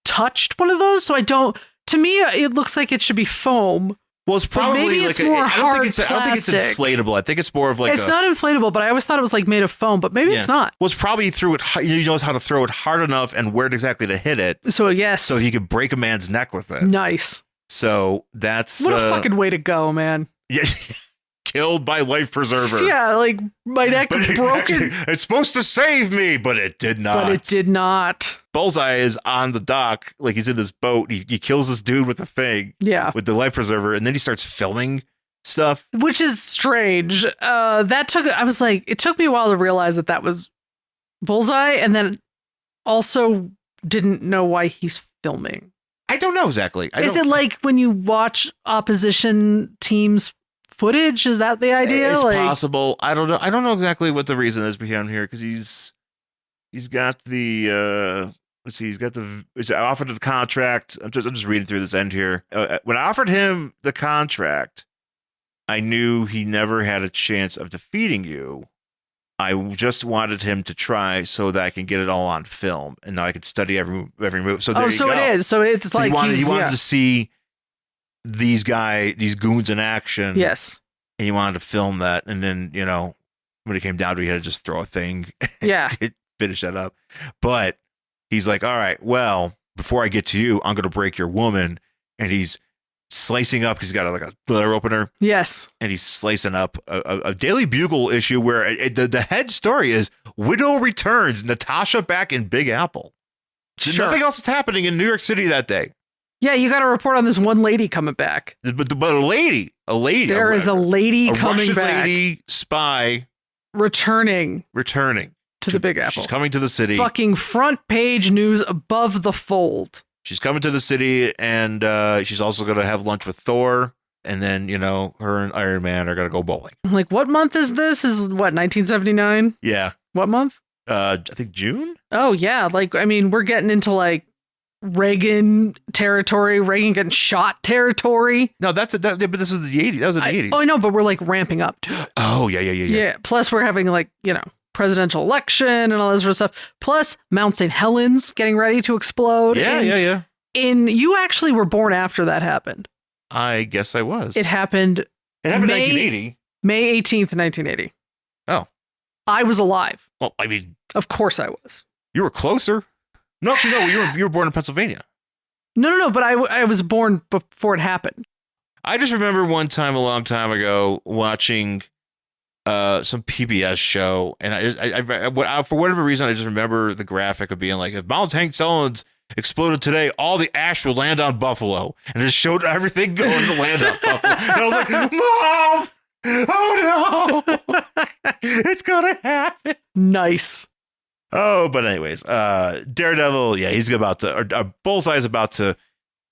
touched one of those, so I don't. To me, it looks like it should be foam. Well, it's probably maybe it's more hard plastic. I don't think it's inflatable. I think it's more of like it's not inflatable, but I always thought it was like made of foam, but maybe it's not. Well, it's probably threw it. He knows how to throw it hard enough and where exactly to hit it. So yes, so he could break a man's neck with it. Nice. So that's what a fucking way to go, man. Yeah. Killed by life preserver. Yeah, like my neck is broken. It's supposed to save me, but it did not. Bullseye is on the dock, like he's in this boat. He kills this dude with the thing. Yeah. With the life preserver, and then he starts filming stuff. Which is strange. It took me a while to realize that was Bullseye, and then also didn't know why he's filming. I don't know exactly. Is it like when you watch opposition teams footage? Is that the idea? It's possible. I don't know. I don't know exactly what the reason is behind here, because he's got the he's offered the contract. I'm just reading through this end here. When I offered him the contract, I knew he never had a chance of defeating you. I just wanted him to try so that I can get it all on film, and now I can study every move. So there you go. It is. So it's so like he wanted to see these goons in action. Yes. And he wanted to film that. And then, when it came down to it, he had to just throw a thing. Yeah. To finish that up. But he's like, all right, well, before I get to you, I'm going to break your woman. And he's slicing up. He's got a letter opener. Yes. And he's slicing up a Daily Bugle issue where the head story is Widow returns, Natasha back in Big Apple. Sure. Nothing else is happening in New York City that day. Yeah, you got to report on this one lady coming back. But a lady. There is a lady coming Russian back. Lady spy returning to the Big Apple. She's coming to the city. Fucking front page news above the fold. She's coming to the city, and she's also going to have lunch with Thor. And then, her and Iron Man are going to go bowling. Like, what month is this? Is what, 1979? Yeah. What month? I think June. Oh yeah, like I mean, we're getting into like Reagan territory, Reagan getting shot territory. No, but this was the 80s. That was in the 80s. Oh, I know, but we're like ramping up to it. Oh, yeah. Yeah. Plus, we're having like, presidential election and all this sort of stuff. Plus, Mount St. Helens getting ready to explode. Yeah. You actually were born after that happened. I guess I was. It happened. In 1980. May 18th, 1980. Oh. I was alive. Well, I mean. Of course I was. You were closer. No, actually, no. You were born in Pennsylvania. No. But I was born before it happened. I just remember one time a long time ago watching some PBS show, and I for whatever reason I just remember the graphic of being like, if Mount St. Helens exploded today, all the ash will land on Buffalo, and it showed everything going to land on Buffalo. And I was like, Mom, oh no, it's gonna happen. Nice. Oh, but anyways, Daredevil, yeah, he's about to, Bullseye's about to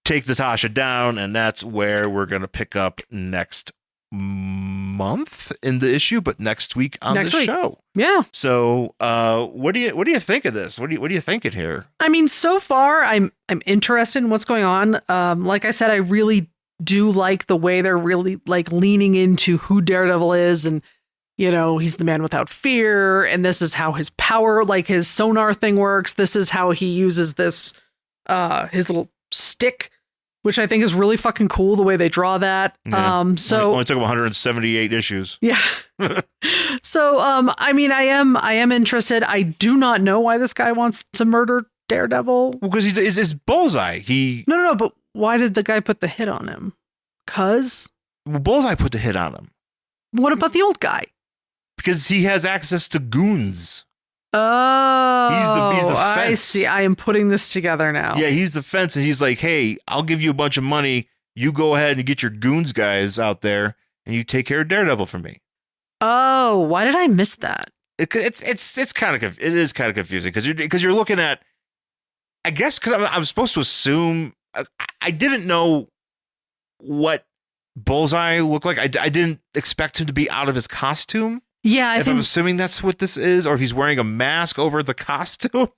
take Natasha down, and that's where we're going to pick up next month in the issue, but next week on the show. Yeah. So, what do you think of this? What do you think it here? I mean, so far, I'm interested in what's going on. Like I said, I really do like the way they're really like leaning into who Daredevil is, and he's the man without fear, and this is how his power, like his sonar thing works. This is how he uses this, his little stick, which I think is really fucking cool the way they draw that. Yeah. So only took him 178 issues. Yeah. So, I mean, I am interested. I do not know why this guy wants to murder Daredevil. Because he's Bullseye. No, but why did the guy put the hit on him? Bullseye put the hit on him. What about the old guy? Because he has access to goons. Oh, he's the fence. I see. I am putting this together now. Yeah, he's the fence, and he's like, hey, I'll give you a bunch of money. You go ahead and get your goons guys out there, and you take care of Daredevil for me. Oh, why did I miss that? It's kind of confusing because you're looking at, I guess, because I'm supposed to assume I didn't know what Bullseye looked like. I didn't expect him to be out of his costume. Yeah, I'm assuming that's what this is, or if he's wearing a mask over the costume,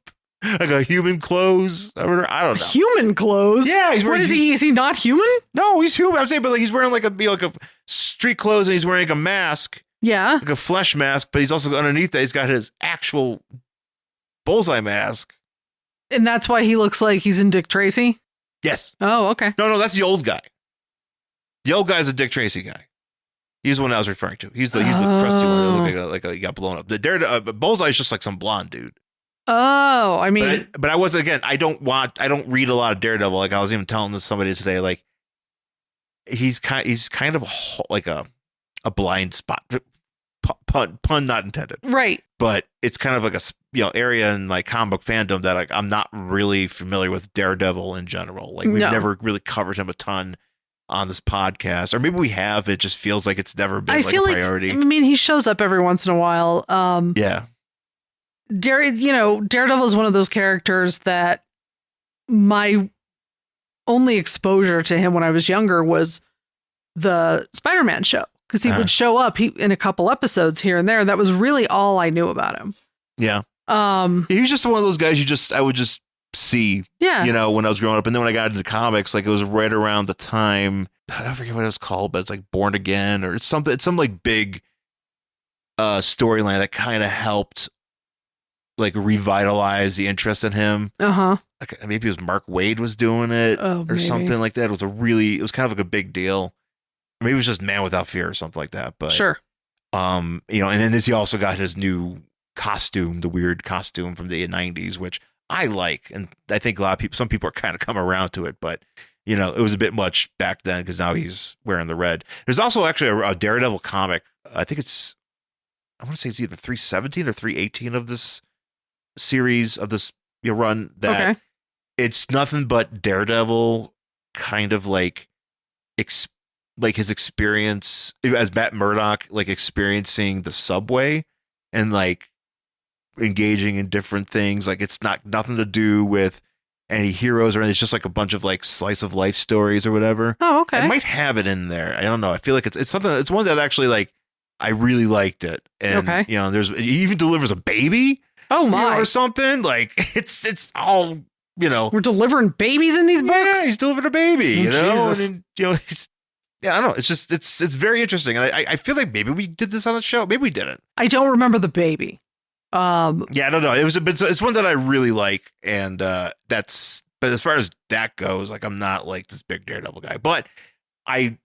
like a human clothes. I don't know. Human clothes? Yeah, he's wearing. What is he? Is he not human? No, he's human. I'm saying, but like he's wearing like a street clothes, and he's wearing a mask. Yeah, like a flesh mask, but he's also underneath that. He's got his actual Bullseye mask, and that's why he looks like he's in Dick Tracy. Yes. Oh, okay. No, that's the old guy. The old guy's a Dick Tracy guy. He's the one I was referring to. He's the crusty one that looked like he got blown up. The Bullseye is just like some blonde dude. Oh, I mean, but I was, again, I don't read a lot of Daredevil. Like I was even telling somebody today, like he's kind of like a blind spot. Pun not intended. Right. But it's kind of like a area in my comic book fandom that like I'm not really familiar with Daredevil in general. Like we've never really covered him a ton on this podcast, or maybe we have. It just feels like it's never been like a priority. I mean, he shows up every once in a while. Yeah. Daredevil is one of those characters that my only exposure to him when I was younger was the Spider-Man show, because he would show up in a couple episodes here and there. That was really all I knew about him. Yeah. He's just one of those guys I would just see, when I was growing up. And then when I got into comics, like it was right around the time, I forget what it was called, but it's like Born Again, or it's some like big storyline that kind of helped like revitalize the interest in him. Like maybe it was Mark Waid was doing it or something like that. It was kind of like a big deal. Maybe it was just Man Without Fear or something like that. But sure. And then he also got his new costume, the weird costume from the 90s, which I like, and I think some people are kind of come around to it, but it was a bit much back then because now he's wearing the red. There's also actually a Daredevil comic. I want to say it's either 317 or 318 of this series of this run that it's nothing but Daredevil kind of like his experience as Matt Murdock, like experiencing the subway and like engaging in different things. Like it's nothing to do with any heroes or anything. It's just like a bunch of like slice of life stories or whatever. Oh, okay. I might have it in there. I don't know. I feel like it's something. It's one that actually like I really liked it. And he even delivers a baby. Oh my. or something. Like it's all, We're delivering babies in these books? Yeah, he's delivering a baby, Jesus. And I don't know. It's just, it's very interesting. And I feel like maybe we did this on the show. Maybe we didn't. I don't remember the baby. Yeah, I don't know. It's one that I really like. And but as far as that goes, like, I'm not like this big Daredevil guy, but I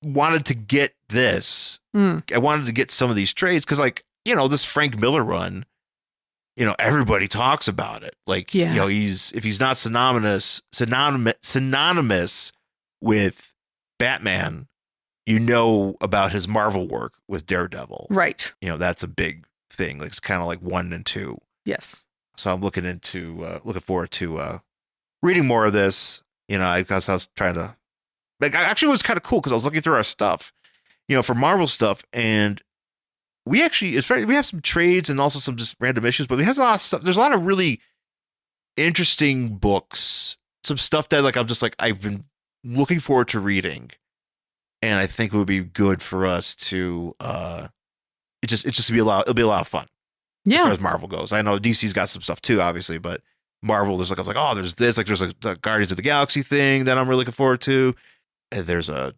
wanted to get this. I wanted to get some of these trades because, like, this Frank Miller run, everybody talks about it. Like, if he's not synonymous with Batman, about his Marvel work with Daredevil. Right. That's a big thing. Like, it's kind of like 1 and 2. Yes. So I'm looking forward to reading more of this. Because I was trying to, like, actually it was kind of cool because I was looking through our stuff, for Marvel stuff, and we actually, we have some trades and also some just random issues, but we have a lot of stuff. There's a lot of really interesting books, some stuff that, like, I'm just like, I've been looking forward to reading, and I think it would be good for us to it'll be a lot of fun. Yeah. As far as Marvel goes. I know DC's got some stuff too, obviously, but Marvel, there's this, like, there's the Guardians of the Galaxy thing that I'm really looking forward to. And there's a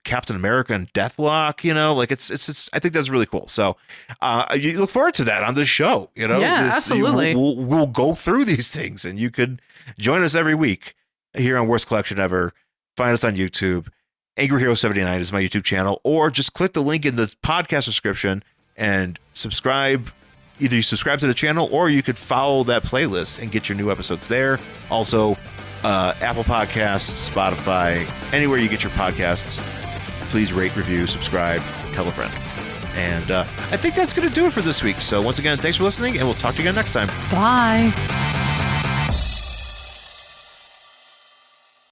Captain America and Deathlock, like, it's I think that's really cool. So you look forward to that on this show, Yeah, absolutely. We'll go through these things, and you could join us every week here on Worst Collection Ever. Find us on YouTube. Angry Hero 79 is my YouTube channel, or just click the link in the podcast description and subscribe. Either you subscribe to the channel, or you could follow that playlist and get your new episodes there. Also, Apple Podcasts, Spotify, anywhere you get your podcasts. Please rate, review, subscribe, tell a friend. And I think that's going to do it for this week. So once again, thanks for listening, and we'll talk to you again next time. Bye.